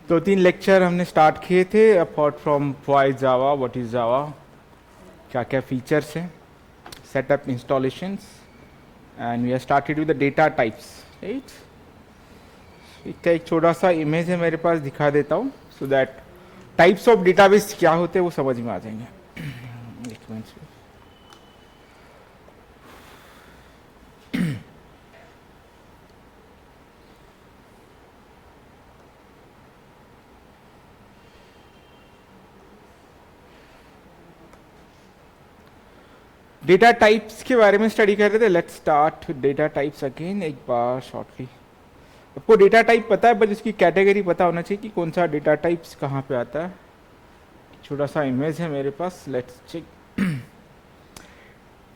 दो तीन लेक्चर हमने स्टार्ट किए थे apart from why Java, what is Java, क्या क्या फीचर्स हैं, setup installations, and we are started with the data types, right. इसका एक छोटा सा इमेज है मेरे पास, दिखा देता हूँ so that types of database क्या होते हैं वो समझ में आ जाएंगे। एक मिनट। डेटा टाइप्स के बारे में स्टडी कर रहे थे। Let's start data types again एक बार शॉर्टली। आपको डेटा टाइप पता है, बट इसकी कैटेगरी पता होना चाहिए कि कौन सा डेटा टाइप्स कहाँ पे आता है। छोटा सा इमेज है मेरे पास, लेट्स चेक।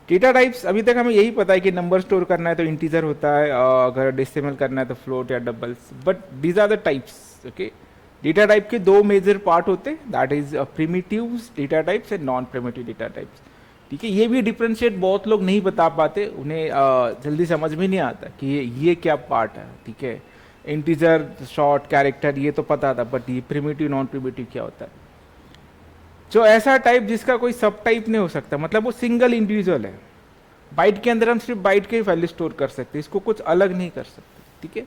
डेटा टाइप्स अभी तक हमें यही पता है कि नंबर स्टोर करना है तो इंटीजर होता है, अगर डेसिमल करना है तो फ्लोट या doubles, but these are the types. Okay, data type के दो मेजर पार्ट होते हैं, that is primitives data types and non primitive data types. ठीक है, ये भी डिफ्रेंशिएट बहुत लोग नहीं बता पाते, उन्हें जल्दी समझ में नहीं आता कि ये क्या पार्ट है। ठीक है, इंटीजर, शॉर्ट, कैरेक्टर ये तो पता था, बट ये प्रिमिटिव नॉन प्रिमिटिव क्या होता है। जो ऐसा टाइप जिसका कोई सब टाइप नहीं हो सकता, मतलब वो सिंगल इंडिविजुअल है, बाइट के अंदर हम सिर्फ बाइट के वैल्यू स्टोर कर सकते, इसको कुछ अलग नहीं कर सकते। ठीक है,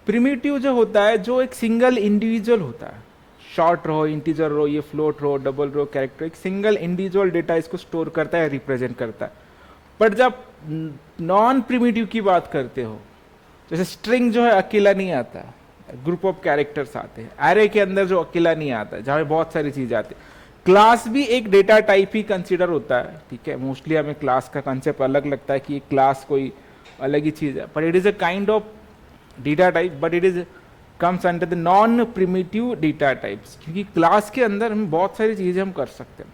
प्रिमिटिव जो होता है जो एक सिंगल इंडिविजुअल होता है, शॉर्ट रो, इंटीजर रो, ये फ्लोट रो, डबल रो, कैरेक्टर, एक सिंगल इंडिविजुअल डेटा इसको स्टोर करता है, रिप्रेजेंट करता है। बट जब नॉन प्रिमिटिव की बात करते हो, जैसे स्ट्रिंग जो है अकेला नहीं आता, ग्रुप ऑफ कैरेक्टर्स आते हैं। एरे के अंदर जो अकेला नहीं आता, जहाँ पे बहुत सारी चीजें आती है। क्लास भी एक डेटा टाइप ही कंसिडर होता है। ठीक है, मोस्टली हमें क्लास का कंसेप्ट अलग लगता है कि ये क्लास कोई अलग ही चीज है, but it is a kind of data type, but it is comes under the non primitive data types, क्योंकि क्लास के अंदर हम बहुत सारी चीजें हम कर सकते हैं।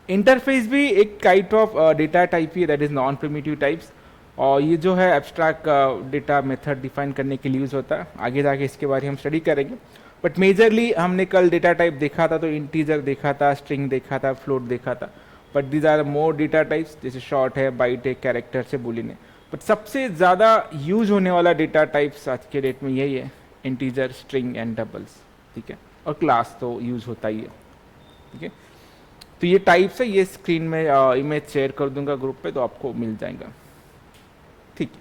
इंटरफेस भी एक kind of data type he, that is non primitive types. और ये जो है एब्स्ट्रैक्ट डेटा मेथड डिफाइन करने के लिए यूज होता है, आगे जाके इसके बारे में हम स्टडी करेंगे। बट मेजरली हमने कल डेटा टाइप देखा था तो इंटीजर देखा था, स्ट्रिंग देखा था, फ्लोट देखा था, but these are more data types, जैसे शॉर्ट है, बाइट है, कैरेक्टर से, बुलियन है। बट सबसे ज़्यादा यूज होने वाला डेटा टाइप्स आज के डेट में यही है, इंटीजर, स्ट्रिंग एंड डबल्स। ठीक है, और क्लास तो यूज होता ही है। ठीक है, तो ये टाइप्स है, ये स्क्रीन में इमेज शेयर कर दूंगा ग्रुप पे तो आपको मिल जाएगा। ठीक,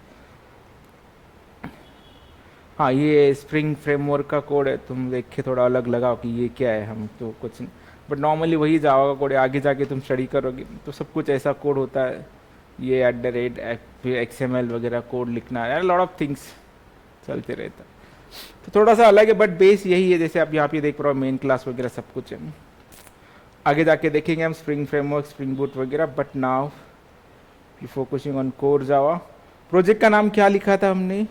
हाँ ये स्प्रिंग फ्रेमवर्क का कोड है, तुम देख के थोड़ा अलग लगाओ कि ये क्या है, हम तो कुछ नहीं, बट नॉर्मली वही जावा का कोड है। आगे जाके तुम स्टडी करोगे तो सब कुछ ऐसा कोड होता है, ये @ XML वगैरह कोड लिखना है, लॉट ऑफ थिंग्स चलते रहता है। तो थोड़ा सा अलग है, बट बेस यही है, जैसे आप यहाँ पे देख रहे हो मेन क्लास वगैरह सब कुछ है। आगे जाके देखेंगे हम स्प्रिंग फ्रेमवर्क, स्प्रिंग बूट वगैरह, but now focusing on core Java. Project का नाम क्या लिखा था हमने,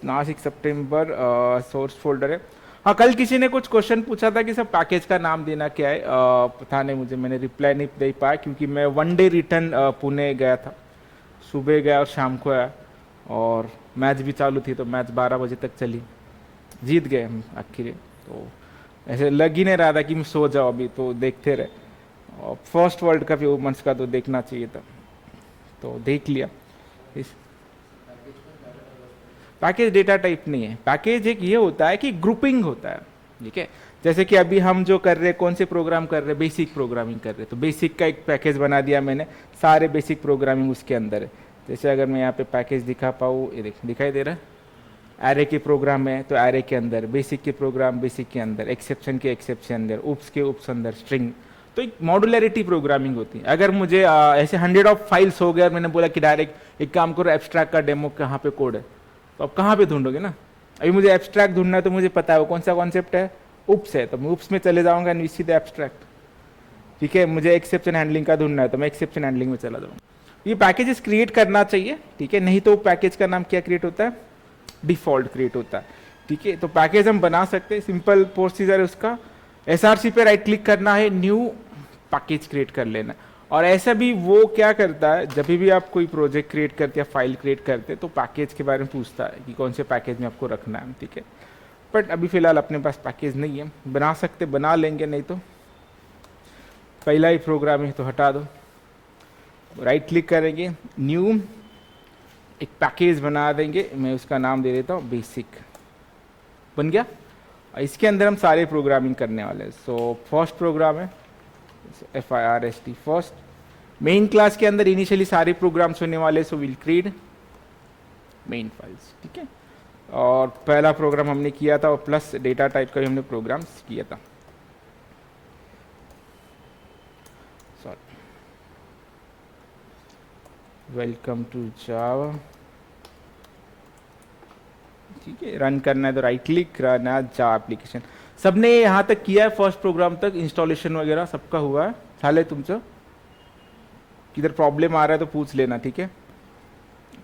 नासिक सितंबर, सोर्स फोल्डर है। हाँ, कल किसी ने कुछ क्वेश्चन पूछा था कि सब पैकेज का नाम देना क्या है, पता नहीं मुझे, मैंने रिप्लाई नहीं दे पाया क्योंकि मैं वन डे रिटर्न पुणे गया था, सुबह गया और शाम को आया, और मैच भी चालू थी तो मैच 12 बजे तक चली, जीत गए हम आखिर। तो ऐसे लग ही नहीं रहा था कि मैं सो जाऊँ अभी, तो देखते रहे, और फर्स्ट वर्ल्ड कप वुमेंस का तो देखना चाहिए था, तो देख लिया। इस पैकेज डेटा टाइप नहीं है, पैकेज एक ये होता है कि ग्रुपिंग होता है। ठीक है, जैसे कि अभी हम जो कर रहे हैं, कौन से प्रोग्राम कर रहे हैं, बेसिक प्रोग्रामिंग कर रहे हैं, तो बेसिक का एक पैकेज बना दिया मैंने, सारे बेसिक प्रोग्रामिंग उसके अंदर है। जैसे अगर मैं यहाँ पे पैकेज दिखा पाऊँ, ये दिखाई दे रहा है, एरे के प्रोग्राम है तो एरे के अंदर, बेसिक के प्रोग्राम बेसिक के अंदर, एक्सेप्शन के एक्सेप्शन अंदर, उप्स के उप्स अंदर, स्ट्रिंग। तो एक मॉडुलरिटी प्रोग्रामिंग होती है। अगर मुझे ऐसे 100 ऑफ फाइल्स हो गए और मैंने बोला कि डायरेक्ट एक काम करो, एब्स्ट्रैक्ट का डेमो कहाँ पे कोड है, तो आप कहाँ पे ढूंढोगे ना। अभी मुझे एब्स्ट्रैक्ट ढूंढना है तो मुझे पता है वो कौन सा कॉन्सेप्ट है, उप्स है, तो मैं उप्स में चले जाऊंगा एंड वी द एब्स्ट्रैक्ट। ठीक है, मुझे एक्सेप्शन हैंडलिंग का ढूंढना है तो मैं एक्सेप्शन हैंडलिंग में चला जाऊंगा। ये पैकेजेस क्रिएट करना चाहिए। ठीक है, नहीं तो पैकेज का नाम क्या क्रिएट होता है, डिफॉल्ट क्रिएट होता है। ठीक है, तो पैकेज हम बना सकते हैं, सिंपल प्रोसीजर है उसका, SRC पे राइट क्लिक करना है, न्यू पैकेज क्रिएट कर लेना। और ऐसा भी वो क्या करता है, जब भी आप कोई प्रोजेक्ट क्रिएट करते हैं, फाइल क्रिएट करते हैं, तो पैकेज के बारे में पूछता है कि कौन से पैकेज में आपको रखना है। ठीक है, बट अभी फिलहाल अपने पास पैकेज नहीं है, बना सकते बना लेंगे, नहीं तो पहला ही प्रोग्राम है तो हटा दो। राइट क्लिक करेंगे, न्यू, एक पैकेज बना देंगे, मैं उसका नाम दे देता हूँ बेसिक, बन गया। इसके अंदर हम सारे प्रोग्रामिंग करने वाले हैं। सो फर्स्ट प्रोग्राम है FIRST फर्स्ट। मेन क्लास के अंदर इनिशियली सारे प्रोग्राम्स होने वाले, so will create main files, ठीक है। और पहला प्रोग्राम हमने किया था और प्लस डेटा टाइप का भी हमने प्रोग्राम्स किया था। सॉरी, वेलकम टू जावा, ठीक है। रन करना है तो राइट क्लिक, रन है जावा एप्लीकेशन। सबने यहाँ तक किया है, फर्स्ट प्रोग्राम तक इंस्टॉलेशन वगैरह सबका हुआ है? झालंय तुमचं? किधर प्रॉब्लम आ रहा है तो पूछ लेना, ठीक है।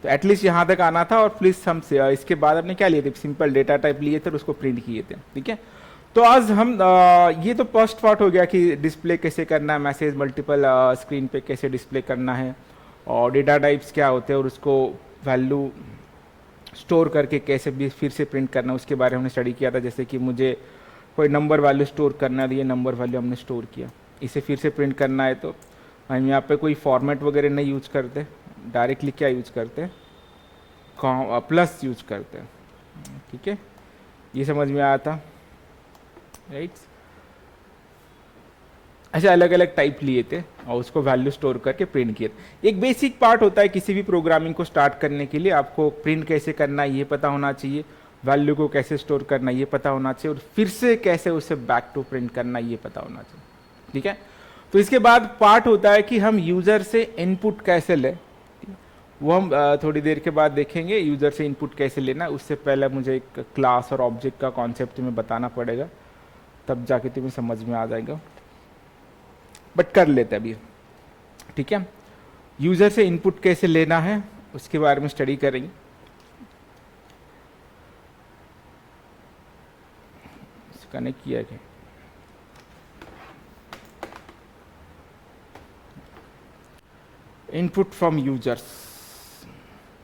तो एटलीस्ट यहाँ तक आना था। और प्लीज हम इसके बाद हमने क्या लिए थे, सिंपल डेटा टाइप लिए थे और उसको प्रिंट किए थे, ठीक है। तो आज हम ये तो फर्स्ट पार्ट हो गया कि डिस्प्ले कैसे करना है, मैसेज मल्टीपल स्क्रीन पे कैसे डिस्प्ले करना है, और डेटा टाइप्स क्या होते हैं और उसको वैल्यू स्टोर करके कैसे भी फिर से प्रिंट करना है, उसके बारे में हमने स्टडी किया था। जैसे कि मुझे कोई नंबर वैल्यू स्टोर करना है, तो ये नंबर वैल्यू हमने स्टोर किया, इसे फिर से प्रिंट करना है तो हम यहाँ पे कोई फॉर्मेट वगैरह नहीं यूज करते, डायरेक्टली क्या यूज करते हैं, प्लस यूज करते हैं, ठीक है। ये समझ में आया था, राइट। अच्छा, अलग अलग टाइप लिए थे और उसको वैल्यू स्टोर करके प्रिंट किए थे। एक बेसिक पार्ट होता है किसी भी प्रोग्रामिंग को स्टार्ट करने के लिए, आपको प्रिंट कैसे करना है ये पता होना चाहिए, वैल्यू को कैसे स्टोर करना ये पता होना चाहिए, और फिर से कैसे उसे बैक टू प्रिंट करना ये पता होना चाहिए, ठीक है। तो इसके बाद पार्ट होता है कि हम यूजर से इनपुट कैसे लें, वो हम थोड़ी देर के बाद देखेंगे, यूजर से इनपुट कैसे लेना। उससे पहले मुझे एक क्लास और ऑब्जेक्ट का कॉन्सेप्ट तुम्हें बताना पड़ेगा, तब जाके तुम्हें समझ में आ जाएगा, बट कर लेते अभी, ठीक है। यूजर से इनपुट कैसे लेना है उसके बारे में स्टडी करेंगे। कनेक्ट किया है, इनपुट फ्रॉम यूजर्स।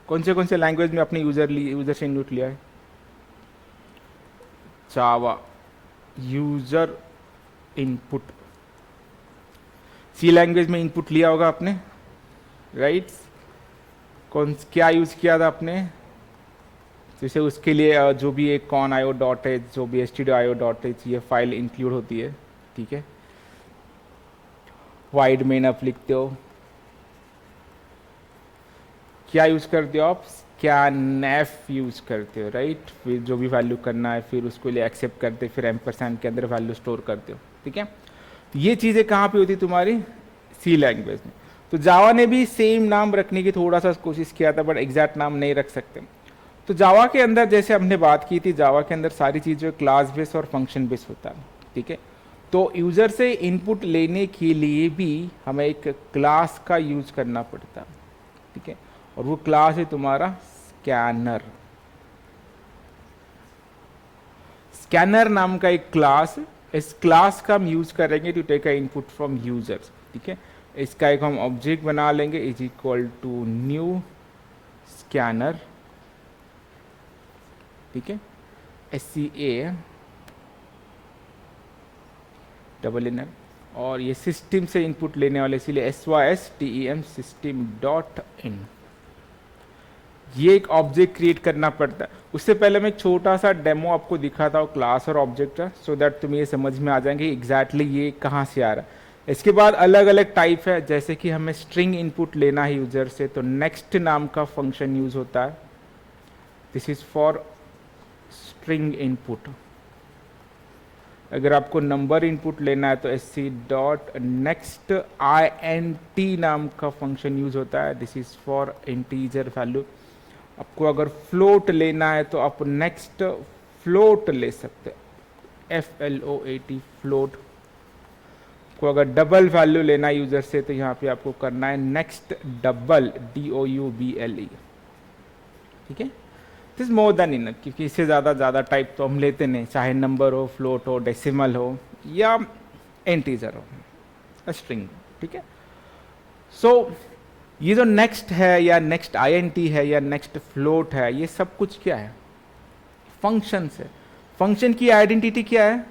कौन से लैंग्वेज में अपने यूजर से इनपुट लिया है? जावा यूजर इनपुट। सी लैंग्वेज में इनपुट लिया होगा आपने, राइट। क्या यूज किया था आपने? जैसे उसके लिए जो भी एक con.io.h, जो भी stdio.io.h ये फाइल इंक्लूड होती है, ठीक है। वाइड मेन आप लिखते हो, क्या यूज करते हो आप? scanf यूज करते हो, राइट। फिर जो भी वैल्यू करना है फिर उसको लिए एक्सेप्ट करते, फिर एम्परसैंड के अंदर वैल्यू स्टोर करते हो, ठीक है। ये चीज़ें कहाँ पे होती तुम्हारी? सी लैंग्वेज में। तो जावा ने भी सेम नाम रखने की थोड़ा सा कोशिश किया था, बट एग्जैक्ट नाम नहीं रख सकते। तो जावा के अंदर जैसे हमने बात की थी, जावा के अंदर सारी चीज़ें क्लास बेस और फंक्शन बेस होता है, ठीक है। तो यूजर से इनपुट लेने के लिए भी हमें एक क्लास का यूज करना पड़ता है, ठीक है। और वो क्लास है तुम्हारा स्कैनर। स्कैनर नाम का एक क्लास, इस क्लास का हम यूज करेंगे to take a input from users, ठीक है। इसका एक हम ऑब्जेक्ट बना लेंगे, is equal to new scanner, ठीक है। SCA डबल इन, और ये सिस्टम से इनपुट लेने वाले, इसीलिए SYSTEM सिस्टम डॉट इन। ये एक ऑब्जेक्ट क्रिएट करना पड़ता है। उससे पहले मैं एक छोटा सा डेमो आपको दिखाता हूँ क्लास और ऑब्जेक्ट का, सो दैट तुम्हें ये समझ में आ जाएंगे एग्जैक्टली ये कहाँ से आ रहा है। इसके बाद अलग अलग टाइप है, जैसे कि हमें स्ट्रिंग इनपुट लेना है यूजर से, तो नेक्स्ट नाम का फंक्शन यूज होता है, this is for string input. अगर आपको नंबर इनपुट लेना है तो SC डॉट नेक्स्ट INT नाम का फंक्शन यूज होता है, this is for integer value. आपको अगर फ्लोट लेना है तो आप नेक्स्ट फ्लोट ले सकते हैं, FLOAT फ्लोट। को अगर डबल वैल्यू लेना है यूजर से तो यहाँ पे आपको करना है नेक्स्ट डबल, DOUBLE, ठीक है। This is more than enough, क्योंकि इससे ज़्यादा टाइप तो हम लेते नहीं, चाहे नंबर हो, फ्लोट हो, डेसिमल हो या इंटीजर हो, स्ट्रिंग, ठीक है। सो ये जो नेक्स्ट है या नेक्स्ट INT है या नेक्स्ट फ्लोट है, ये सब कुछ क्या है? फंक्शंस है। फंक्शन की आइडेंटिटी क्या है?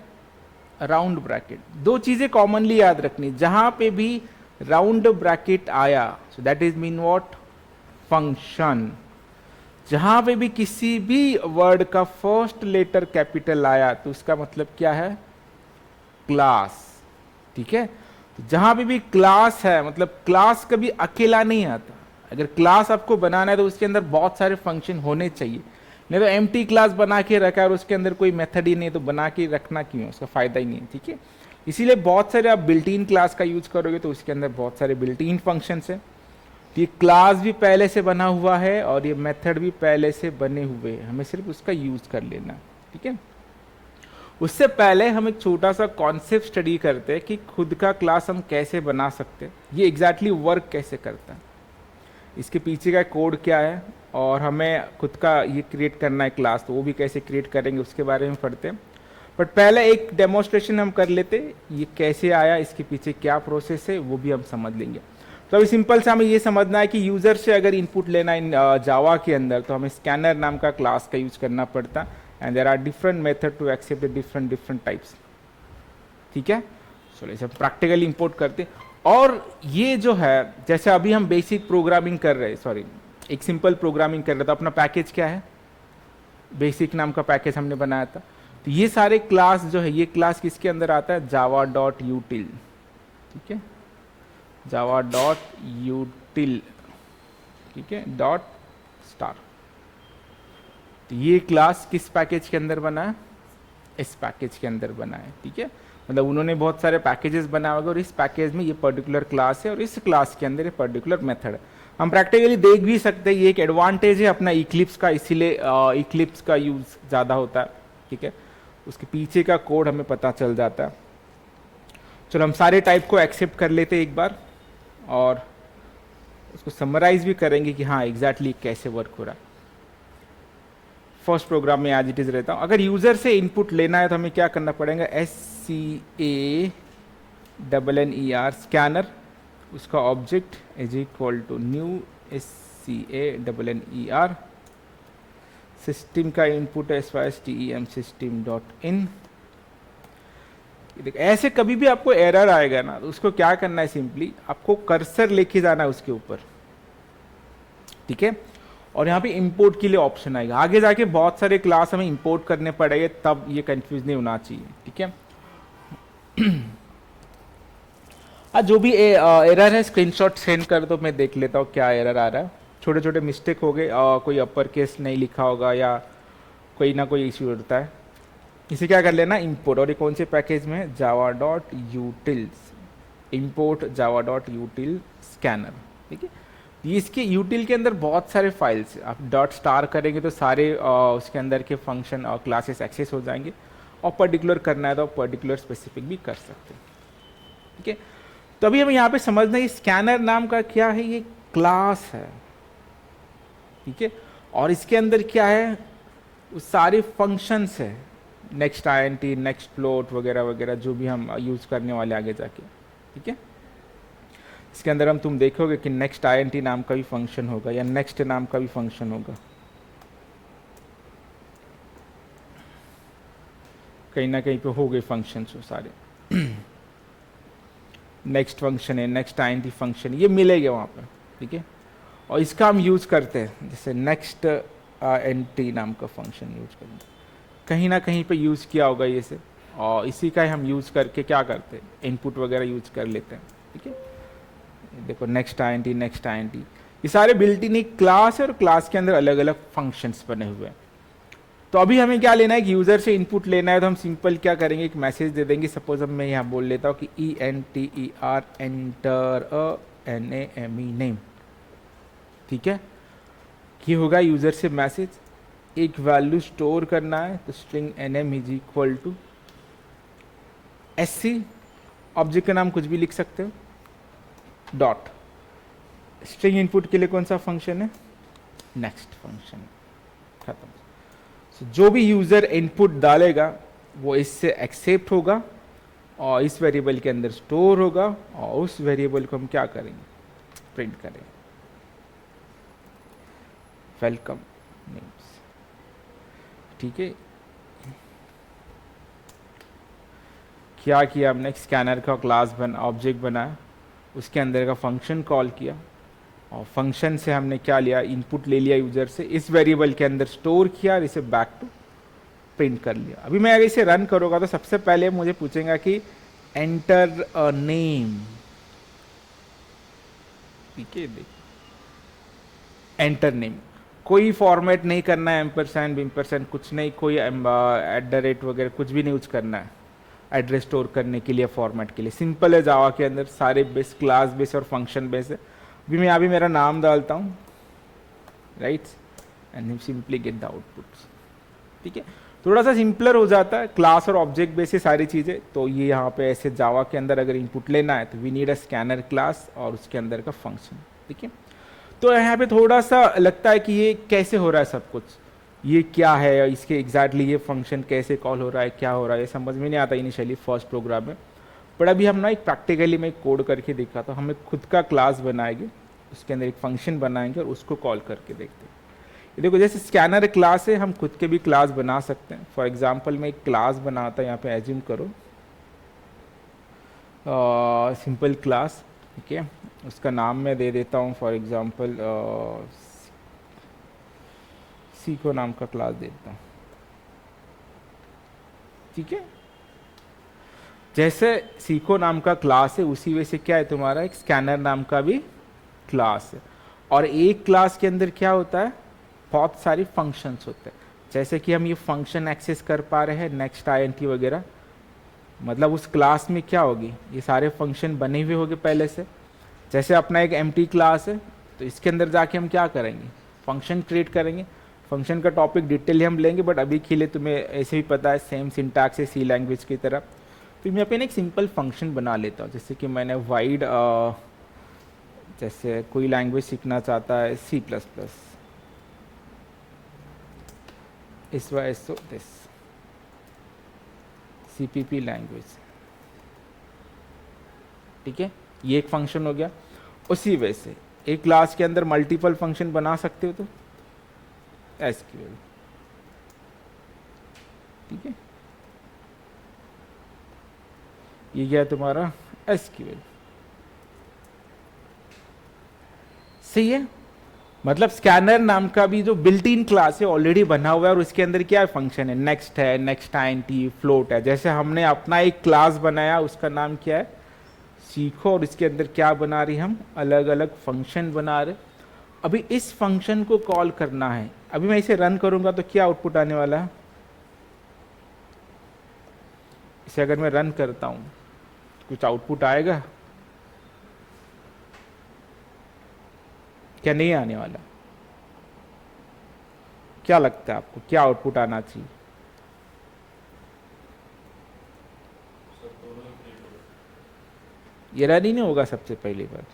Round bracket. दो चीजें कॉमनली याद रखनी, जहां पे भी राउंड ब्रैकेट आया, so that is mean what? Function. जहां पे भी किसी भी वर्ड का फर्स्ट लेटर कैपिटल आया तो उसका मतलब क्या है, क्लास। ठीक है, तो जहां पे भी क्लास है मतलब क्लास कभी अकेला नहीं आता। अगर क्लास आपको बनाना है तो उसके अंदर बहुत सारे फंक्शन होने चाहिए, नहीं तो एम्प्टी क्लास बना के रखा है और उसके अंदर कोई मेथड ही नहीं, तो बना के रखना क्यों है, उसका फायदा ही नहीं है। ठीक है, इसीलिए बहुत सारे आप बिल्ट इन क्लास का यूज करोगे तो उसके अंदर बहुत सारे बिल्ट इन फंक्शंस है। ये क्लास भी पहले से बना हुआ है और ये मेथड भी पहले से बने हुए हैं, हमें सिर्फ उसका यूज कर लेना। ठीक है, उससे पहले हम एक छोटा सा कॉन्सेप्ट स्टडी करते हैं कि खुद का क्लास हम कैसे बना सकते हैं, ये एग्जैक्टली वर्क कैसे करता है, इसके पीछे का कोड क्या है, और हमें खुद का ये क्रिएट करना है क्लास तो वो भी कैसे क्रिएट करेंगे उसके बारे में पढ़ते हैं। बट पहले एक डेमोन्स्ट्रेशन हम कर लेते, ये कैसे आया, इसके पीछे क्या प्रोसेस है वो भी हम समझ लेंगे। तो अभी सिंपल से हमें ये समझना है कि यूजर से अगर इनपुट लेना इन जावा के अंदर तो हमें स्कैनर नाम का क्लास का यूज करना पड़ता, and there are different method to accept the different different types. ठीक है, चलो इसे प्रैक्टिकली इंपोर्ट करते। और ये जो है जैसे अभी हम बेसिक प्रोग्रामिंग कर रहे हैं, सॉरी एक सिंपल प्रोग्रामिंग कर रहे, तो अपना पैकेज क्या है, बेसिक नाम का पैकेज हमने बनाया था। तो ये सारे क्लास जो है, ये क्लास किसके अंदर आता है, जावा डॉट यूटिल। ठीक है, जावा डॉट यूटिल, ठीक है, डॉट स्टार। तो ये क्लास किस पैकेज के अंदर बना है, इस पैकेज के अंदर बना है। ठीक है, मतलब उन्होंने बहुत सारे पैकेजेस बनाए होंगे और इस पैकेज में ये पर्टिकुलर क्लास है और इस क्लास के अंदर ये पर्टिकुलर मेथड है। हम प्रैक्टिकली देख भी सकते हैं, ये एक एडवांटेज है अपना इक्लिप्स का, इसीलिए इक्लिप्स का यूज ज़्यादा होता है। ठीक है, उसके पीछे का कोड हमें पता चल जाता है। चलो हम सारे टाइप को एक्सेप्ट कर लेते हैं एक बार और उसको समराइज भी करेंगे कि हाँ एग्जैक्टली कैसे वर्क हो रहा है। फर्स्ट प्रोग्राम में एज इट इज रहता हूँ। अगर यूजर से इनपुट लेना है तो हमें क्या करना पड़ेगा, SCANNER स्कैनर, उसका object is equal to new SCANNER, system का इनपुट है SYSTEM system डॉट इन। ऐसे कभी भी आपको एरर आएगा ना तो उसको क्या करना है, सिंपली आपको कर्सर लेके जाना है उसके ऊपर। ठीक है, और यहाँ पे इंपोर्ट के लिए ऑप्शन आएगा, आगे जाके बहुत सारे क्लास हमें इंपोर्ट करने पड़ेंगे, तब ये कंफ्यूज नहीं होना चाहिए। ठीक है, जो भी एरर है स्क्रीनशॉट सेंड कर दो, मैं देख लेता हूँ क्या एरर आ रहा है। छोटे छोटे मिस्टेक हो गए, कोई अपर केस नहीं लिखा होगा या कोई ना कोई इश्यू होता है। इसे क्या कर लेना, इंपोर्ट, और ये कौन से पैकेज में है, Java dot utils, import Java dot यूटिल scanner. ठीक है, इसके यूटिल के अंदर बहुत सारे फाइल्स, आप डॉट स्टार करेंगे तो सारे उसके अंदर के फंक्शन और क्लासेस एक्सेस हो जाएंगे, और पर्टिकुलर करना है तो पर्टिकुलर स्पेसिफिक भी कर सकते हैं। ठीक है, तो अभी हमें यहाँ पे समझना है स्कैनर नाम का क्या है, ये क्लास है। ठीक है, और इसके अंदर क्या है, वो सारे फंक्शंस है, नेक्स्ट INT, नेक्स्ट फ्लोट वगैरह वगैरह जो भी हम यूज करने वाले आगे जाके। ठीक है, इसके अंदर हम तुम देखोगे कि नेक्स्ट INT नाम का भी फंक्शन होगा या नेक्स्ट नाम का भी फंक्शन होगा, कहीं ना कहीं पे हो गए फंक्शन वो सारे। नेक्स्ट फंक्शन है, नेक्स्ट INT फंक्शन, ये मिलेगा वहाँ पर। ठीक है, और इसका हम यूज करते हैं, जैसे नेक्स्ट INT नाम का फंक्शन यूज करेंगे, कहीं ना कहीं पे यूज किया होगा ये से, और इसी का हम यूज करके क्या करते हैं, इनपुट वगैरह यूज कर लेते हैं। ठीक है, देखो नेक्स्ट INT, नेक्स्ट INT, ये सारे बिल्ट इन एक क्लास है और क्लास के अंदर अलग अलग फंक्शंस बने हुए हैं। तो अभी हमें क्या लेना है कि यूजर से इनपुट लेना है, तो हम सिंपल क्या करेंगे, एक मैसेज दे देंगे। सपोज अब मैं यहाँ बोल लेता हूँ कि ENTER enter a NAME name. ठीक है, ये होगा यूजर से मैसेज, एक वैल्यू स्टोर करना है तो string NM is equal to SC, object का नाम कुछ भी लिख सकते हो, डॉट स्ट्रिंग इनपुट के लिए कौन सा फंक्शन है, नेक्स्ट फंक्शन, खत्म। जो भी यूजर इनपुट डालेगा वो इससे एक्सेप्ट होगा और इस वेरिएबल के अंदर स्टोर होगा, और उस वेरिएबल को हम क्या करेंगे, प्रिंट करेंगे, वेलकम नेम्स। ठीक है, क्या किया हमने, स्कैनर का क्लास बना, ऑब्जेक्ट बनाया, उसके अंदर का फंक्शन कॉल किया, और फंक्शन से हमने क्या लिया, इनपुट ले लिया यूजर से, इस वेरिएबल के अंदर स्टोर किया और इसे बैक टू प्रिंट कर लिया। अभी मैं अगर इसे रन करूँगा तो सबसे पहले मुझे पूछेगा कि एंटर अ नेम, ठीक है, देखिए एंटर नेम, कोई फॉर्मेट नहीं करना है, एम्परसैंड विम्परसैंड कुछ नहीं, कोई @ वगैरह कुछ भी नहीं यूज करना है एड्रेस स्टोर करने के लिए, फॉर्मेट के लिए। सिंपल है, जावा के अंदर सारे बेस क्लास बेस और फंक्शन बेस है। अभी मैं यहाँ भी मेरा नाम डालता हूँ, right, and simply get the output, ठीक है। थोड़ा सा सिंपलर हो जाता है, क्लास और ऑब्जेक्ट बेस है सारी चीज़ें। तो ये यहाँ पे ऐसे जावा के अंदर अगर इनपुट लेना है तो we need a scanner class और उसके अंदर का फंक्शन, ठीक है। तो यहाँ पे थोड़ा सा लगता है कि ये कैसे हो रहा है सब कुछ, ये क्या है, इसके एग्जैक्टली ये फंक्शन कैसे कॉल हो रहा है, क्या हो रहा है, ये समझ में नहीं आता इनिशियली फर्स्ट प्रोग्राम में। बट अभी हम ना एक प्रैक्टिकली में कोड करके देखा, तो हमें खुद का क्लास बनाएंगे, उसके अंदर एक फंक्शन बनाएंगे और उसको कॉल करके देखते हैं। ये देखो, जैसे स्कैनर क्लास है, हम खुद के भी क्लास बना सकते हैं। फॉर एग्जाम्पल मैं एक क्लास बनाता, यहाँ पे एज्यूम करो सिंपल क्लास, ठीक है। उसका नाम मैं दे देता हूँ, फॉर एग्जाम्पल सीको नाम का क्लास दे देता हूँ, ठीक है। जैसे सीको नाम का क्लास है, उसी वजह से क्या है, तुम्हारा एक स्कैनर नाम का भी क्लास है। और एक क्लास के अंदर क्या होता है, बहुत सारी फंक्शंस होते हैं। जैसे कि हम ये फंक्शन एक्सेस कर पा रहे हैं, नेक्स्ट INT वगैरह, मतलब उस क्लास में क्या होगी, ये सारे फंक्शन बने हुए होंगे पहले से। जैसे अपना एक एम्प्टी क्लास है, तो इसके अंदर जाके हम क्या करेंगे, फंक्शन क्रिएट करेंगे। फंक्शन का टॉपिक डिटेल हम लेंगे, बट अभी के लिए तुम्हें ऐसे भी पता है, सेम सिंटैक्स है सी लैंग्वेज की तरह। तो मैं यहाँ पे एक सिंपल फंक्शन बना लेता हूँ, जैसे कि मैंने वाइड, जैसे कोई लैंग्वेज सीखना चाहता है C++, इस why so this CPP language, ठीक है। ये एक फंक्शन हो गया। उसी वजह से एक क्लास के अंदर मल्टीपल फंक्शन बना सकते हो, तो SQL, ठीक है। ये गया तुम्हारा SQL, सही है। मतलब स्कैनर नाम का भी जो बिल्ट इन क्लास है ऑलरेडी बना हुआ है, और उसके अंदर क्या फंक्शन है, नेक्स्ट INT, फ्लोट है। जैसे हमने अपना एक क्लास बनाया, उसका नाम क्या है, सीखो, और इसके अंदर क्या बना रही, हम अलग अलग फंक्शन बना रहे। अभी इस फंक्शन को कॉल करना है। अभी मैं इसे रन करूंगा तो क्या आउटपुट आने वाला है, इसे अगर मैं रन करता हूं कुछ आउटपुट आएगा, क्या नहीं आने वाला, क्या लगता है आपको, क्या आउटपुट आना चाहिए? ये रन ही नहीं होगा सबसे पहली बार,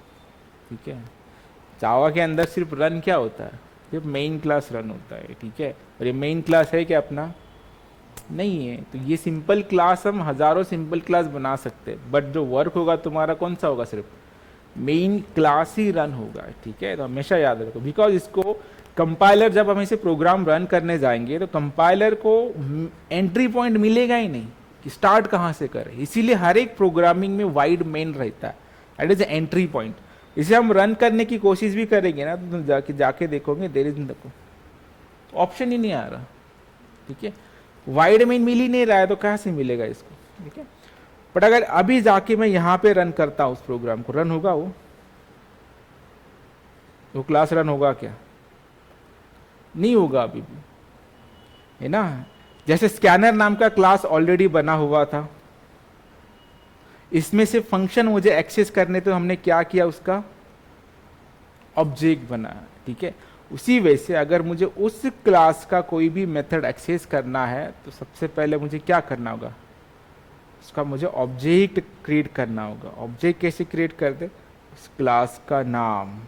ठीक है। जावा के अंदर सिर्फ रन क्या होता है, सिर्फ मेन क्लास रन होता है, ठीक है। और ये मेन क्लास है क्या अपना, नहीं है। तो ये सिंपल क्लास हम हजारों सिंपल क्लास बना सकते हैं, बट जो वर्क होगा तुम्हारा कौन सा होगा, सिर्फ मेन क्लास ही रन होगा, ठीक है। तो हमेशा याद रखो, बिकॉज इसको कंपाइलर, जब हम इसे प्रोग्राम रन करने जाएंगे तो कंपाइलर को एंट्री पॉइंट मिलेगा ही नहीं कि स्टार्ट कहाँ से करें। इसीलिए हर एक प्रोग्रामिंग में वाइड मेन रहता है, दैट इज एंट्री पॉइंट। इसे हम रन करने की कोशिश भी करेंगे ना, तो तुम जाके देखोगे देर इज देखो ऑप्शन ही नहीं आ रहा, ठीक है। वाइड मेन मिल ही नहीं रहा है, तो कहाँ से मिलेगा इसको, ठीक है। बट अगर अभी जाके मैं यहाँ पे रन करता हूँ उस प्रोग्राम को, रन होगा वो क्लास रन होगा क्या, नहीं होगा अभी भी, है ना। जैसे स्कैनर नाम का क्लास ऑलरेडी बना हुआ था, इसमें से फंक्शन मुझे एक्सेस करने, तो हमने क्या किया, उसका ऑब्जेक्ट बनाया, ठीक है। उसी वजह से अगर मुझे उस क्लास का कोई भी मेथड एक्सेस करना है, तो सबसे पहले मुझे क्या करना होगा, उसका मुझे ऑब्जेक्ट क्रिएट करना होगा। ऑब्जेक्ट कैसे क्रिएट कर दे, उस क्लास का नाम,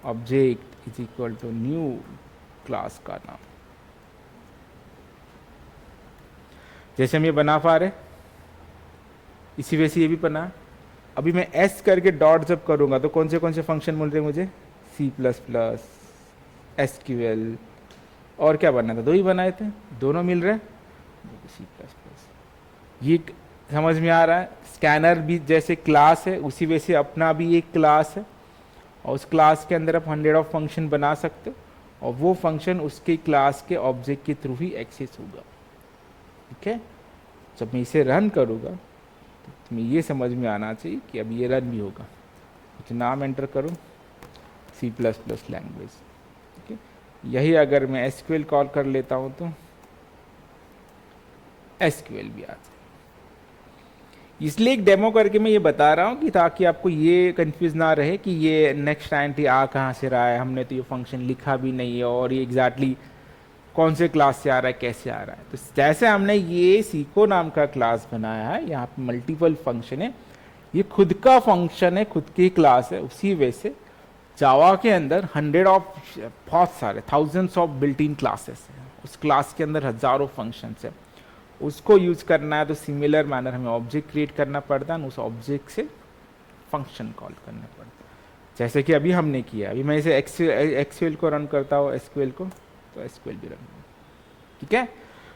object is equal to new class का नाम, जैसे हम ये बना पा रहे, इसी वजह से ये भी बना। अभी मैं S करके डॉट जब करूंगा तो कौन से फंक्शन मिल रहे मुझे, C++, SQL, और क्या बनना था, दो ही बनाए थे, दोनों मिल रहे, C++। ये समझ में आ रहा है, स्कैनर भी जैसे क्लास है, उसी वजह से अपना भी एक क्लास है। और उस क्लास के अंदर आप 100 ऑफ फंक्शन बना सकते हो और वो फंक्शन उसके क्लास के ऑब्जेक्ट के थ्रू ही एक्सेस होगा। ठीक है, जब मैं इसे रन करूँगा तो तुम्हें ये समझ में आना चाहिए कि अब ये रन भी होगा। कुछ नाम एंटर करो, C++ लैंग्वेज। ठीक है, यही अगर मैं SQL कॉल कर लेता हूँ तो SQL भी आता है। इसलिए एक डेमो करके मैं ये बता रहा हूँ कि ताकि आपको ये कंफ्यूज ना रहे कि ये नेक्स्ट आइडेंटिटी आ कहाँ से रहा है, हमने तो ये फंक्शन लिखा भी नहीं है और ये एग्जैक्टली कौन से क्लास से आ रहा है, कैसे आ रहा है। तो जैसे हमने ये सीको नाम का क्लास बनाया है, यहाँ पे मल्टीपल फंक्शन है, ये खुद का फंक्शन है, खुद की क्लास है। उसी वजह से जावा के अंदर 100 ऑफ बहुत सारे thousands of built in classes हैं, उस क्लास के अंदर हजारों फंक्शंस है। उसको यूज करना है तो सिमिलर मैनर हमें ऑब्जेक्ट क्रिएट करना पड़ता है, उस ऑब्जेक्ट से फंक्शन कॉल करना पड़ता है, जैसे कि अभी हमने किया। अभी मैं इसे एक्सक्यूएल को रन करता हूँ, एसक्यूएल को, तो एसक्यूएल भी रन। ठीक है,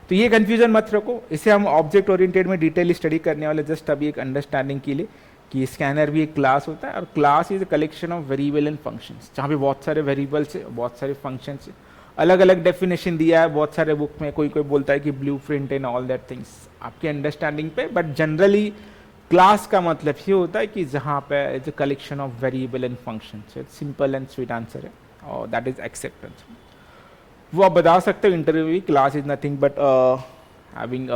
तो ये कंफ्यूजन मत रखो, इसे हम ऑब्जेक्ट ओरिएंटेड में डिटेल स्टडी करने वाले, जस्ट अभी एक अंडरस्टैंडिंग के लिए कि स्कैनर भी एक क्लास होता है और class is a collection of variable and functions, जहाँ पे बहुत सारे वेरिएबल्स है, बहुत सारे फंक्शंस है। अलग अलग डेफिनेशन दिया है बहुत सारे बुक में, कोई कोई बोलता है कि blueprint and all that things, आपके अंडरस्टैंडिंग पे। बट जनरली क्लास का मतलब ये होता है कि जहाँ पे it's a collection of variable and functions. Simple and sweet answer है और दैट इज एक्सेप्टेंस। वो आप बता सकते हो इंटरव्यू में, class is nothing but having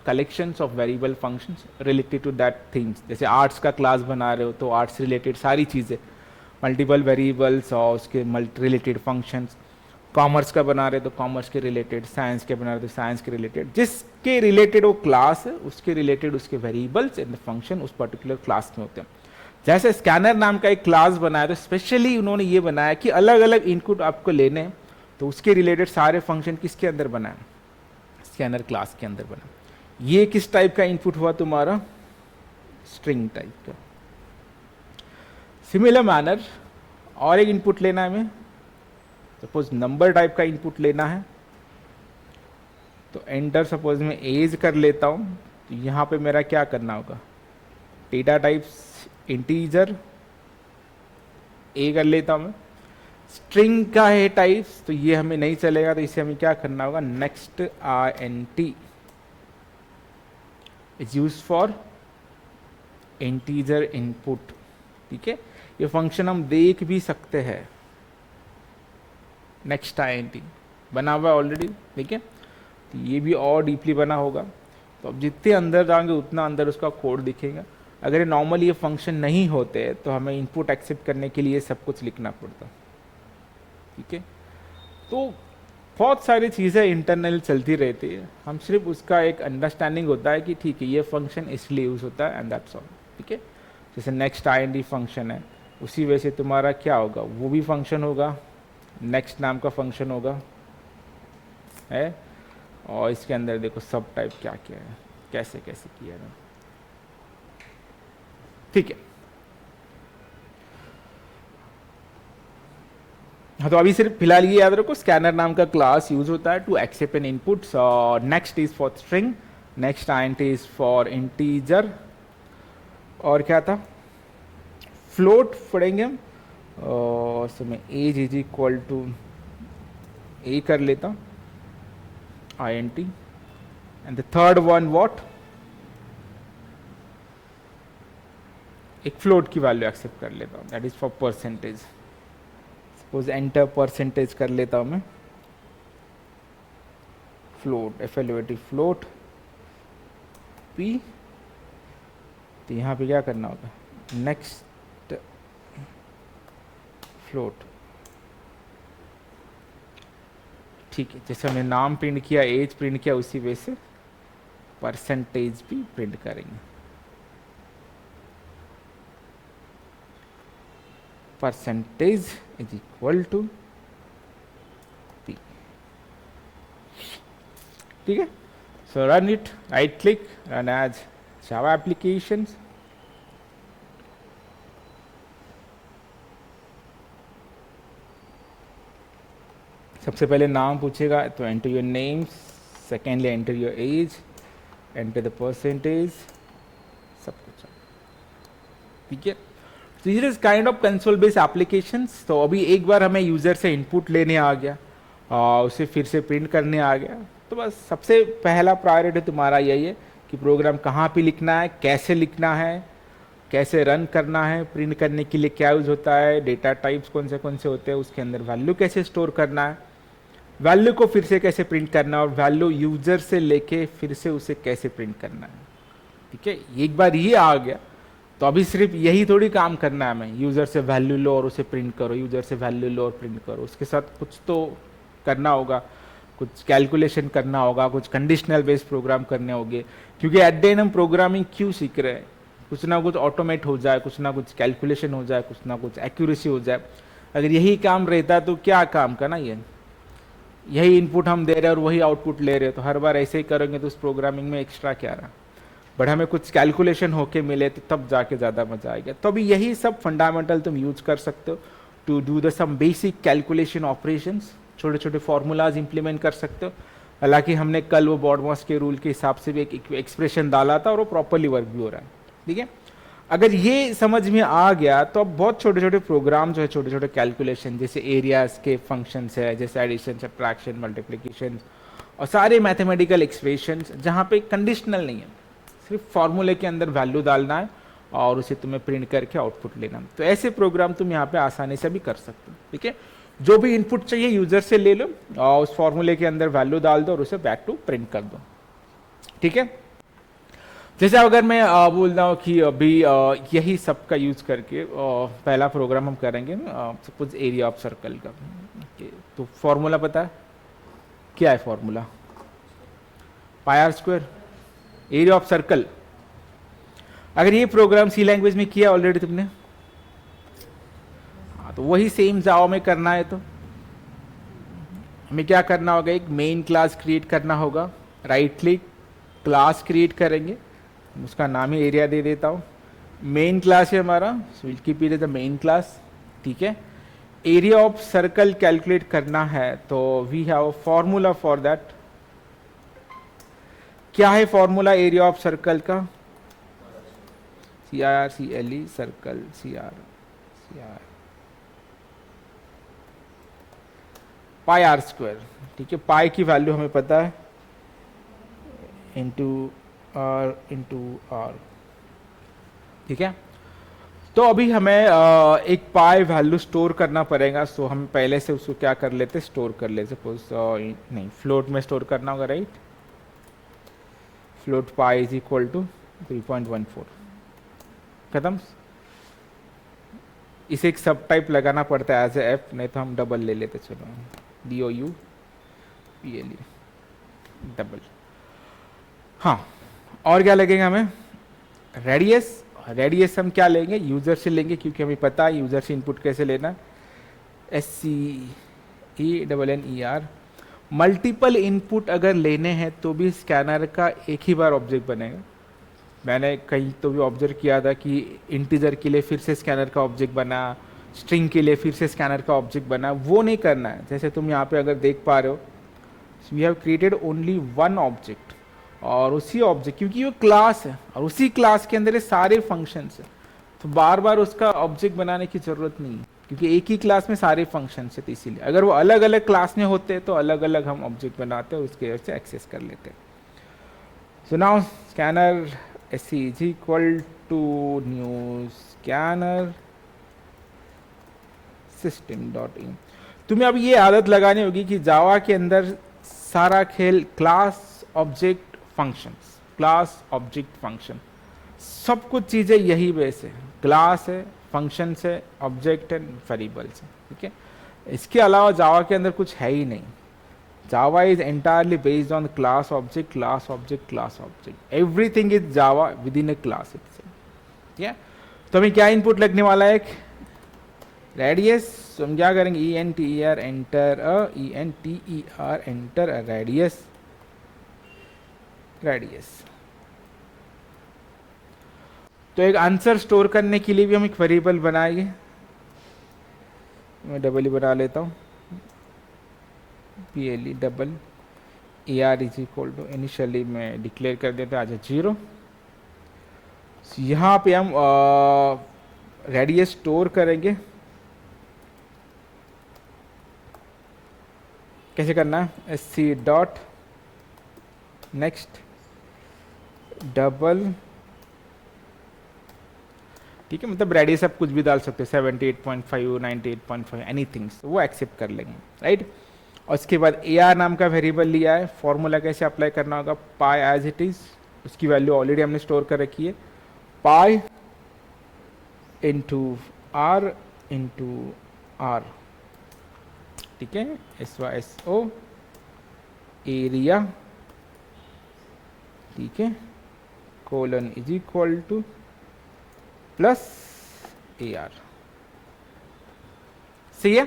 collections of variable functions related to that things. जैसे आर्ट्स का क्लास बना रहे हो तो आर्ट्स रिलेटेड सारी चीज़ें, मल्टीपल वेरिएबल्स और उसके रिलेटेड फंक्शंस। कॉमर्स का बना रहे तो कॉमर्स के रिलेटेड, साइंस के बना रहे तो साइंस के रिलेटेड, जिसके रिलेटेड वो क्लास है उसके रिलेटेड उसके वेरिएबल्स एंड फंक्शन उस पर्टिकुलर क्लास में होते हैं। जैसे स्कैनर नाम का एक क्लास बनाया तो स्पेशली उन्होंने ये बनाया कि अलग अलग इनपुट आपको लेने हैं, तो उसके रिलेटेड सारे फंक्शन किसके अंदर बनाए, स्कैनर क्लास के अंदर बना। ये किस टाइप का इनपुट हुआ तुम्हारा, स्ट्रिंग टाइप का। सिमिलर मैनर और एक इनपुट लेना है हमें, सपोज नंबर टाइप का इनपुट लेना है तो एंटर सपोज मैं एज कर लेता हूं, तो यहां पे मेरा क्या करना होगा, डेटा टाइप्स इंटीजर ए कर लेता हूं मैं। स्ट्रिंग का है टाइप्स तो ये हमें नहीं चलेगा, तो इसे हमें क्या करना होगा, next INT is use for integer input. ठीक है, ये फंक्शन हम देख भी सकते हैं, नेक्स्ट INT बना हुआ है ऑलरेडी। ठीक है, तो ये भी और डीपली बना होगा, तो अब जितने अंदर जाएंगे उतना अंदर उसका कोड दिखेगा। अगर ये नॉर्मली ये फंक्शन नहीं होते तो हमें इनपुट एक्सेप्ट करने के लिए सब कुछ लिखना पड़ता। ठीक है, तो बहुत सारी चीज़ें इंटरनल चलती रहती है, हम सिर्फ उसका एक अंडरस्टैंडिंग होता है कि ठीक है ये फंक्शन इसलिए यूज होता है एंड दैट्स ऑल। ठीक है, जैसे नेक्स्ट INT फंक्शन है, उसी वजह से तुम्हारा क्या होगा, वो भी फंक्शन होगा, नेक्स्ट नाम का फंक्शन होगा है, और इसके अंदर देखो सब टाइप क्या क्या है, कैसे कैसे किया है। ठीक है, हाँ तो अभी सिर्फ फिलहाल ये याद रखो, स्कैनर नाम का क्लास यूज होता है to accept an input. Next is for string, next INT is for integer, और क्या था, फ्लोट पढ़ेंगे हम, और समय age is equal to a कर लेता हूँ INT, and the third one what, एक फ्लोट की वैल्यू एक्सेप्ट कर लेता हूँ, that is for percentage. Suppose enter percentage कर लेता हूँ मैं, फ्लोट FLOT फ्लोट P, तो यहाँ पे क्या करना होगा, नेक्स्ट फ्लोट। ठीक है, जैसे हमने नाम प्रिंट किया, एज प्रिंट किया, उसी वजह से परसेंटेज भी प्रिंट करेंगे। Percentage is equal to P। ठीक है, so run it, right click, run as Java applications. सबसे पहले नाम पूछेगा तो enter your name, secondly enter your age, enter the percentage, सब कुछ। ठीक है, तो ये is kind of console based applications. तो अभी एक बार हमें यूजर से इनपुट लेने आ गया और उसे फिर से प्रिंट करने आ गया, तो बस सबसे पहला प्रायोरिटी तुम्हारा यही है कि प्रोग्राम कहाँ पे लिखना है, कैसे रन करना है, प्रिंट करने के लिए क्या यूज होता है, डेटा टाइप्स कौन से होते हैं, उसके अंदर वैल्यू कैसे स्टोर करना है, वैल्यू को फिर से कैसे प्रिंट करना है, और वैल्यू यूजर से लेके फिर से उसे कैसे प्रिंट करना है। ठीक है, एक बार ये आ गया तो अभी सिर्फ यही थोड़ी काम करना है हमें, यूजर से वैल्यू लो और उसे प्रिंट करो, यूजर से वैल्यू लो और प्रिंट करो। उसके साथ कुछ तो करना होगा, कुछ कैलकुलेशन करना होगा, कुछ कंडीशनल बेस्ड प्रोग्राम करने होंगे, क्योंकि एट द एंड हम प्रोग्रामिंग क्यों सीख रहे हैं, कुछ ना कुछ ऑटोमेट हो जाए, कुछ ना कुछ कैलकुलेशन हो जाए, कुछ ना कुछ एक्यूरेसी हो जाए। अगर यही काम रहता तो क्या काम का ना, यही इनपुट हम दे रहे हैं और वही आउटपुट ले रहे हैं, तो हर बार ऐसे ही करेंगे तो उस प्रोग्रामिंग में एक्स्ट्रा क्या रहा। बट हमें कुछ कैलकुलेशन होके मिले तो तब जाके ज़्यादा मजा आएगा। तो अभी यही सब फंडामेंटल तुम यूज कर सकते हो to do the some basic calculation operations, छोटे छोटे फॉर्मूलाज इंप्लीमेंट कर सकते हो। हालांकि हमने कल वो बॉडमॉस के रूल के हिसाब से भी एक एक्सप्रेशन डाला था और वो प्रॉपरली वर्क भी हो रहा है। ठीक है, अगर ये समझ में आ गया तो अब बहुत छोटे छोटे प्रोग्राम जो है, छोटे छोटे कैलकुलेशन, जैसे एरियाज के फंक्शंस है, जैसे एडिशन, सब्ट्रैक्शन, मल्टीप्लिकेशन और सारे मैथमेटिकल एक्सप्रेशंस जहाँ पे कंडीशनल नहीं है, सिर्फ फॉर्मूले के अंदर वैल्यू डालना है और उसे तुम्हें प्रिंट करके आउटपुट लेना है। तो ऐसे प्रोग्राम तुम यहाँ पे आसानी से भी कर सकते हो। ठीक है, जो भी इनपुट चाहिए यूजर से ले लो और उस फॉर्मूले के अंदर वैल्यू डाल दो और उसे बैक टू प्रिंट कर दो। ठीक है, जैसे अगर मैं बोल रहा हूँ कि अभी यही सब का यूज करके पहला प्रोग्राम हम करेंगे, सपोज एरिया ऑफ सर्कल का। तो फॉर्मूला पता है क्या है? Formula pi R square, area of circle. अगर ये प्रोग्राम सी लैंग्वेज में किया ऑलरेडी तुमने, हाँ, तो वही सेम जावा में करना है। तो हमें क्या करना होगा, एक मेन क्लास क्रिएट करना होगा, राइट क्लिक, क्लास क्रिएट करेंगे, उसका नाम ही एरिया दे देता हूँ। मेन क्लास है हमारा, so will keep it as the main class. ठीक है, एरिया ऑफ सर्कल कैलकुलेट करना है तो we have a formula for that. क्या है फॉर्मूला एरिया ऑफ सर्कल का? CRCLE circle, CR pi R square. ठीक है, पाई की वैल्यू हमें पता है, इंटू आर। ठीक है, तो अभी हमें एक पाई वैल्यू स्टोर करना पड़ेगा। सो हम पहले से उसको क्या कर लेते, स्टोर कर लेते। सपोज नहीं, फ्लोट में स्टोर करना होगा, right. Float pi is equal to 3.14, खत्म। इसे एक सब टाइप लगाना पड़ता है एज ए एफ, नहीं तो हम डबल ले लेते। चलो, DOUPLE डबल। हाँ, और क्या लगेगा हमें? रेडियस। रेडियस हम क्या लेंगे? यूजर से लेंगे, क्योंकि हमें पता है यूजर से इनपुट कैसे लेना। SCENNER। मल्टीपल इनपुट अगर लेने हैं तो भी स्कैनर का एक ही बार ऑब्जेक्ट बनेगा। मैंने कहीं तो भी ऑब्जर्व किया था कि इंटीजर के लिए फिर से स्कैनर का ऑब्जेक्ट बना, स्ट्रिंग के लिए फिर से स्कैनर का ऑब्जेक्ट बना। वो नहीं करना है। जैसे तुम यहाँ पे अगर देख पा रहे हो, we have created only one object, और उसी ऑब्जेक्ट, क्योंकि वो क्लास है और उसी क्लास के अंदर ये सारे फंक्शंस है, तो बार बार उसका ऑब्जेक्ट बनाने की जरूरत नहीं है, क्योंकि एक ही क्लास में सारे फंक्शंस है। तो इसीलिए अगर वो अलग अलग क्लास में होते तो अलग अलग हम ऑब्जेक्ट बनाते हैं, उसके वजह से एक्सेस कर लेते हैं। So now scanner SC is equal to new scanner system.in। तुम्हें अब ये आदत लगानी होगी कि जावा के अंदर सारा खेल class object functions, class object function, सब कुछ चीजें यही बेस है। क्लास है, फंक्शंस है, ऑब्जेक्ट है, वेरिएबल्स है। ठीक है, इसके अलावा जावा के अंदर कुछ है ही नहीं। Java is entirely based on class object, class object, class object. Everything is Java with in A class itself. ठीक है, तो हमें क्या इनपुट लगने वाला है? एक रेडियस। तो हम क्या करेंगे? ENTER enter enter radius, radius. तो एक आंसर स्टोर करने के लिए भी हम एक वेरिएबल बनाएंगे। मैं डबल ही बना लेता हूँ, PLE double AR is equal to, initially मैं डिक्लेयर कर देता आज 0। यहाँ पे हम रेडियस स्टोर करेंगे, कैसे करना है, S C dot next double, ठीक है, मतलब रेडियस आप कुछ भी डाल सकते हो, 78.5, 98.5, एनीथिंग, वो एक्सेप्ट कर लेंगे, राइट। और उसके बाद ए आर नाम का वेरिएबल लिया है, फॉर्मूला कैसे अप्लाई करना होगा, पाई एज इट इज, उसकी वैल्यू ऑलरेडी हमने स्टोर कर रखी है, पाई इंटू आर, ठीक है, SYSO एरिया, ठीक है, colon is equal two plus AR, सही है।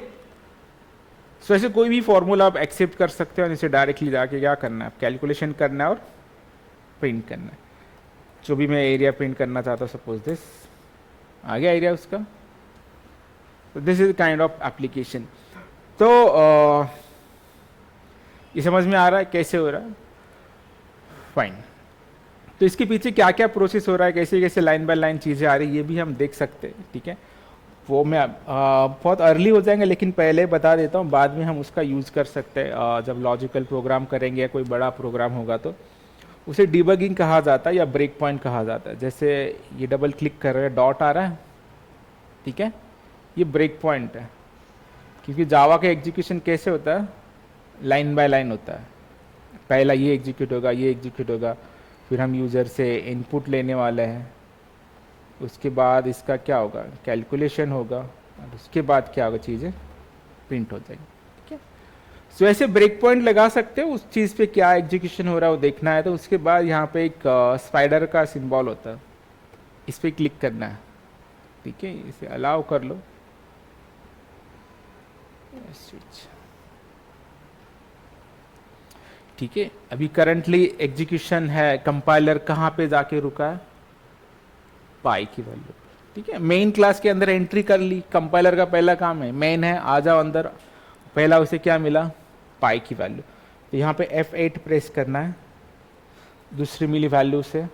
सो ऐसे कोई भी फॉर्मूला आप एक्सेप्ट कर सकते हो, इसे डायरेक्टली जाके क्या करना है, कैलकुलेशन करना है और प्रिंट करना है। जो भी मैं एरिया प्रिंट करना चाहता हूँ, सपोज दिस, आ गया एरिया उसका, this is kind of application. तो ये समझ में आ रहा है कैसे हो रहा है, फाइन। तो इसके पीछे क्या क्या प्रोसेस हो रहा है, कैसे कैसे लाइन बाय लाइन चीज़ें आ रही है, ये भी हम देख सकते हैं, ठीक है। वो मैं बहुत अर्ली हो जाएंगे, लेकिन पहले बता देता हूँ, बाद में हम उसका यूज़ कर सकते हैं। जब लॉजिकल प्रोग्राम करेंगे या कोई बड़ा प्रोग्राम होगा तो उसे डिबगिंग कहा जाता है या ब्रेक पॉइंट कहा जाता है। जैसे ये डबल क्लिक कर रहे हैं, डॉट आ रहा है, ठीक है, ये ब्रेक पॉइंट है, क्योंकि जावा का एग्जीक्यूशन कैसे होता है, लाइन बाय लाइन होता है। पहला ये एग्जीक्यूट होगा, ये एग्जीक्यूट होगा, फिर हम यूज़र से इनपुट लेने वाले हैं, उसके बाद इसका क्या होगा, कैलकुलेशन होगा, और उसके बाद क्या होगा, चीज़ें प्रिंट हो जाएंगी, ठीक है। सो ऐसे ब्रेक पॉइंट लगा सकते हो, उस चीज़ पे क्या एग्जीक्यूशन हो रहा है वो देखना है। तो उसके बाद यहाँ पे एक स्पाइडर का सिंबल होता है, इस पर क्लिक करना है, ठीक है, इसे अलाउ कर लो, स्विच, ठीक है। अभी करंटली एग्जीक्यूशन है, कंपाइलर कहाँ पे जाके रुका है, पाई की वैल्यू, ठीक है। मेन क्लास के अंदर एंट्री कर ली, कंपाइलर का पहला काम है, मेन है, आ जाओ अंदर, पहला उसे क्या मिला, पाई की वैल्यू। तो यहाँ पे F8 प्रेस करना है, दूसरी मिली वैल्यू से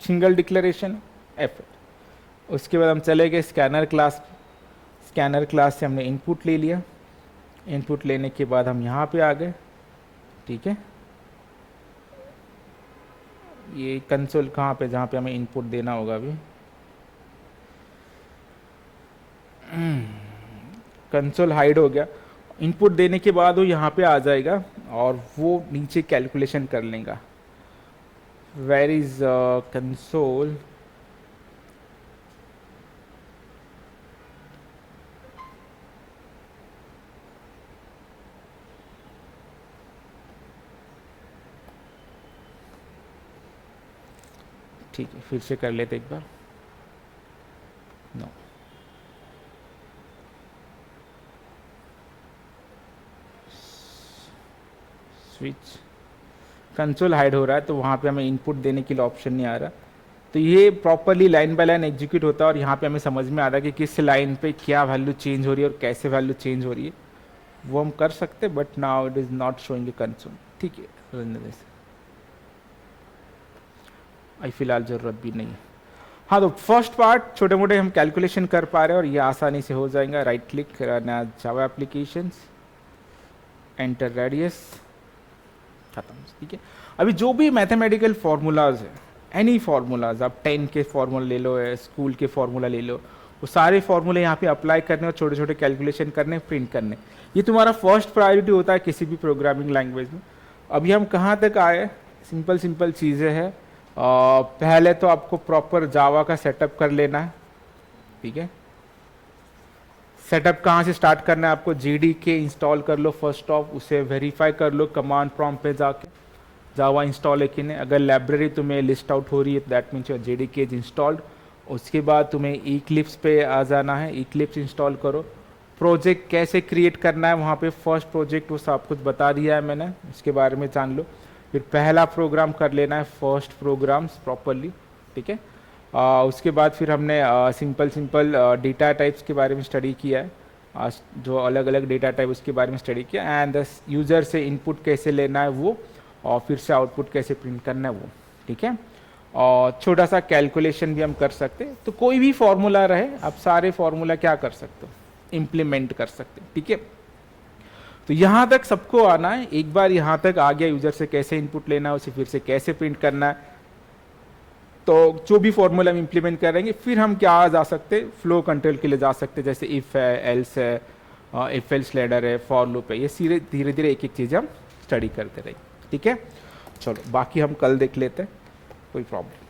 सिंगल डिक्लेरेशन F8। उसके बाद हम चले गए स्कैनर क्लास, स्कैनर क्लास से हमने इनपुट ले लिया, इनपुट लेने के बाद हम यहाँ पे आ गए, ठीक है। ये कंसोल कहाँ पे, जहाँ पे हमें इनपुट देना होगा, अभी कंसोल हाइड हो गया। इनपुट देने के बाद वो यहाँ पे आ जाएगा और वो नीचे कैलकुलेशन कर लेगा। वेयर इज कंसोल, ठीक है, फिर से कर लेते एक बार, नो, स्विच, कंसोल हाइड हो रहा है, तो वहाँ पे हमें इनपुट देने के लिए ऑप्शन नहीं आ रहा। तो ये properly line by line execute होता है और यहाँ पे हमें समझ में आ रहा है कि किस लाइन पे क्या वैल्यू चेंज हो रही है और कैसे वैल्यू चेंज हो रही है, वो हम कर सकते हैं, but now it is not showing a console, ठीक है, आई फिलहाल ज़रूरत भी नहीं है। हाँ, तो फर्स्ट पार्ट छोटे मोटे हम कैलकुलेशन कर पा रहे हैं और ये आसानी से हो जाएगा। राइट क्लिक करना, जावा एप्लीकेशंस, एंटर रेडियस, खत्म, ठीक है। अभी जो भी मैथमेटिकल फार्मूलाज है, एनी फार्मूलाज, आप 10 के फार्मूला ले लो, स्कूल के फार्मूला ले लो, वो सारे फार्मूले यहाँ पे अप्लाई करने और छोटे छोटे कैलकुलेशन करने, प्रिंट करने, ये तुम्हारा फर्स्ट प्रायोरिटी होता है किसी भी प्रोग्रामिंग लैंग्वेज में। अभी हम कहाँ तक आए, सिंपल सिंपल चीज़ें हैं। पहले तो आपको प्रॉपर जावा का सेटअप कर लेना है, ठीक है। सेटअप कहाँ से स्टार्ट करना है, आपको JDK इंस्टॉल कर लो फर्स्ट ऑफ, उसे वेरीफाई कर लो कमांड प्रॉम्प्ट पे जाके, जावा इंस्टॉल है कि नहीं। अगर लाइब्रेरी तुम्हें लिस्ट आउट हो रही है तो that means JDK is installed. उसके बाद तुम्हें Eclipse पे आ जाना है, Eclipse इंस्टॉल करो। प्रोजेक्ट कैसे क्रिएट करना है, वहाँ पे फर्स्ट प्रोजेक्ट वो सब कुछ बता दिया है मैंने, उसके बारे में जान लो। फिर पहला प्रोग्राम कर लेना है, फर्स्ट प्रोग्राम्स प्रॉपरली, ठीक है। उसके बाद फिर हमने सिंपल सिंपल डेटा टाइप्स के बारे में स्टडी किया है, जो अलग अलग डेटा टाइप उसके बारे में स्टडी किया, एंड यूज़र से इनपुट कैसे लेना है वो, और फिर से आउटपुट कैसे प्रिंट करना है वो, ठीक है। और छोटा सा कैलकुलेशन भी हम कर सकते हैं। तो कोई भी फॉर्मूला रहे, आप सारे फॉर्मूला क्या कर सकते हो, इम्प्लीमेंट कर सकते हो। ठीक है, तो यहाँ तक सबको आना है। एक बार यहाँ तक आ गया यूजर से कैसे इनपुट लेना है, उसे फिर से कैसे प्रिंट करना है, तो जो भी फॉर्मूला हम इम्प्लीमेंट करेंगे, फिर हम क्या जा सकते हैं, फ्लो कंट्रोल के लिए जा सकते हैं, जैसे इफ है, एल्स है, इफ एल्स लैडर है, फॉर लूप है। ये सीधे धीरे धीरे एक एक चीज़ हम स्टडी करते रहेंगे। ठीक है, चलो बाकी हम कल देख लेते हैं, कोई प्रॉब्लम